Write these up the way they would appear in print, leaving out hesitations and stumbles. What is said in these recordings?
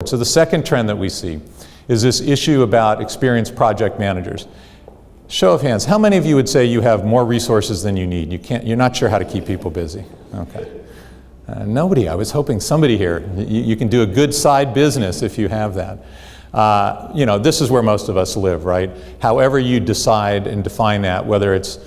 So the second trend that we see is this issue about experienced project managers. Show of hands, how many of you would say you have more resources than you need? You're not sure how to keep people busy. Okay. Nobody. I was hoping somebody here. You can do a good side business if you have that. This is where most of us live, right? However you decide and define that, whether it's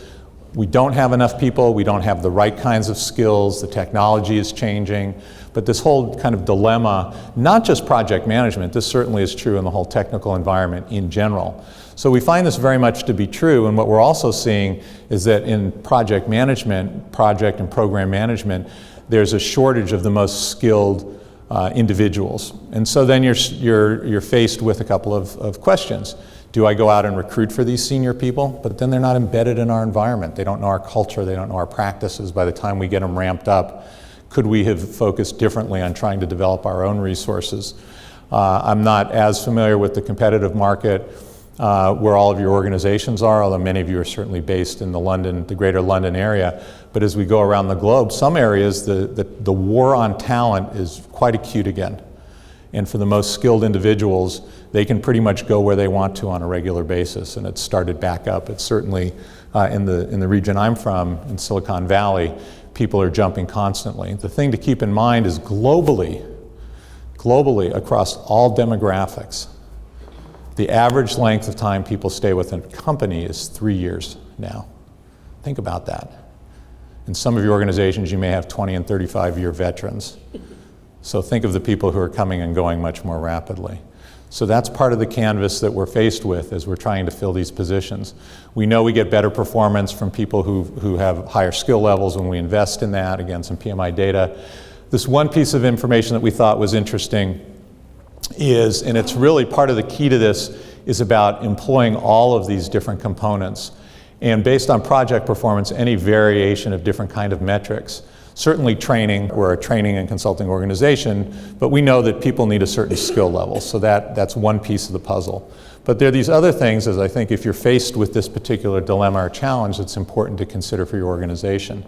we don't have enough people, we don't have the right kinds of skills, the technology is changing, but this whole kind of dilemma, not just project management, this certainly is true in the whole technical environment in general. So we find this very much to be true, and what we're also seeing is that in project management, project and program management, there's a shortage of the most skilled individuals. And so then you're faced with a couple of questions. Do I go out and recruit for these senior people? But then they're not embedded in our environment. They don't know our culture, they don't know our practices. By the time we get them ramped up, could we have focused differently on trying to develop our own resources? I'm not as familiar with the competitive market where all of your organizations are, although many of you are certainly based in the greater London area. But as we go around the globe, some areas, the war on talent is quite acute again. And for the most skilled individuals, they can pretty much go where they want to on a regular basis, and it's started back up. It's certainly in the region I'm from, in Silicon Valley, people are jumping constantly. The thing to keep in mind is globally across all demographics, the average length of time people stay with a company is 3 years now. Think about that. In some of your organizations, you may have 20 and 35-year veterans. So think of the people who are coming and going much more rapidly. So that's part of the canvas that we're faced with as we're trying to fill these positions. We know we get better performance from people who have higher skill levels when we invest in that, again, some PMI data. This one piece of information that we thought was interesting is, and it's really part of the key to this, is about employing all of these different components. And based on project performance, any variation of different kind of metrics. Certainly training, we're a training and consulting organization, but we know that people need a certain skill level, so that's one piece of the puzzle. But there are these other things, as I think if you're faced with this particular dilemma or challenge, it's important to consider for your organization.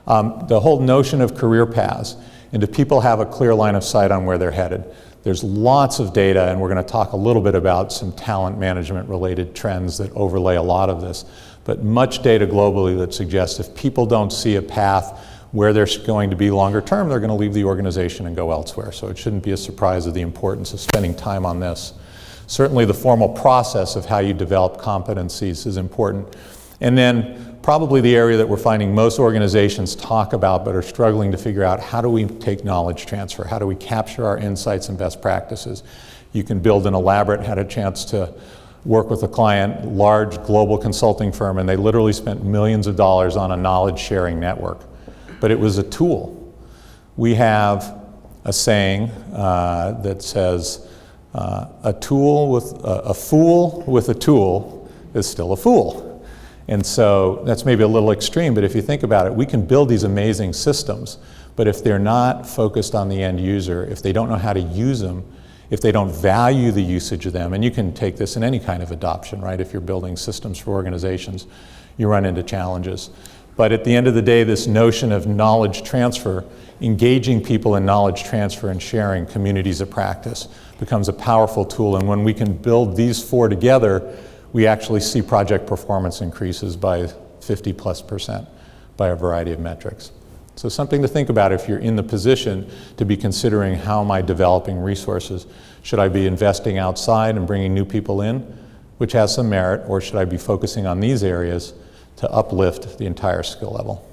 The whole notion of career paths, and do people have a clear line of sight on where they're headed? There's lots of data, and we're going to talk a little bit about some talent management related trends that overlay a lot of this, but much data globally that suggests if people don't see a path where they're going to be longer term, they're going to leave the organization and go elsewhere. So it shouldn't be a surprise of the importance of spending time on this. Certainly the formal process of how you develop competencies is important. And then probably the area that we're finding most organizations talk about but are struggling to figure out, how do we take knowledge transfer? How do we capture our insights and best practices? You can build an elaborate, had a chance to work with a client, large global consulting firm, and they literally spent millions of dollars on a knowledge sharing network. But it was a tool. We have a saying that says, a fool with a tool is still a fool. And so that's maybe a little extreme, but if you think about it, we can build these amazing systems, but if they're not focused on the end user, if they don't know how to use them, if they don't value the usage of them, and you can take this in any kind of adoption, right? If you're building systems for organizations, you run into challenges. But at the end of the day, this notion of knowledge transfer, engaging people in knowledge transfer and sharing communities of practice becomes a powerful tool. And when we can build these four together, we actually see project performance increases by 50+% by a variety of metrics. So something to think about if you're in the position to be considering, how am I developing resources? Should I be investing outside and bringing new people in, which has some merit, or should I be focusing on these areas to uplift the entire skill level?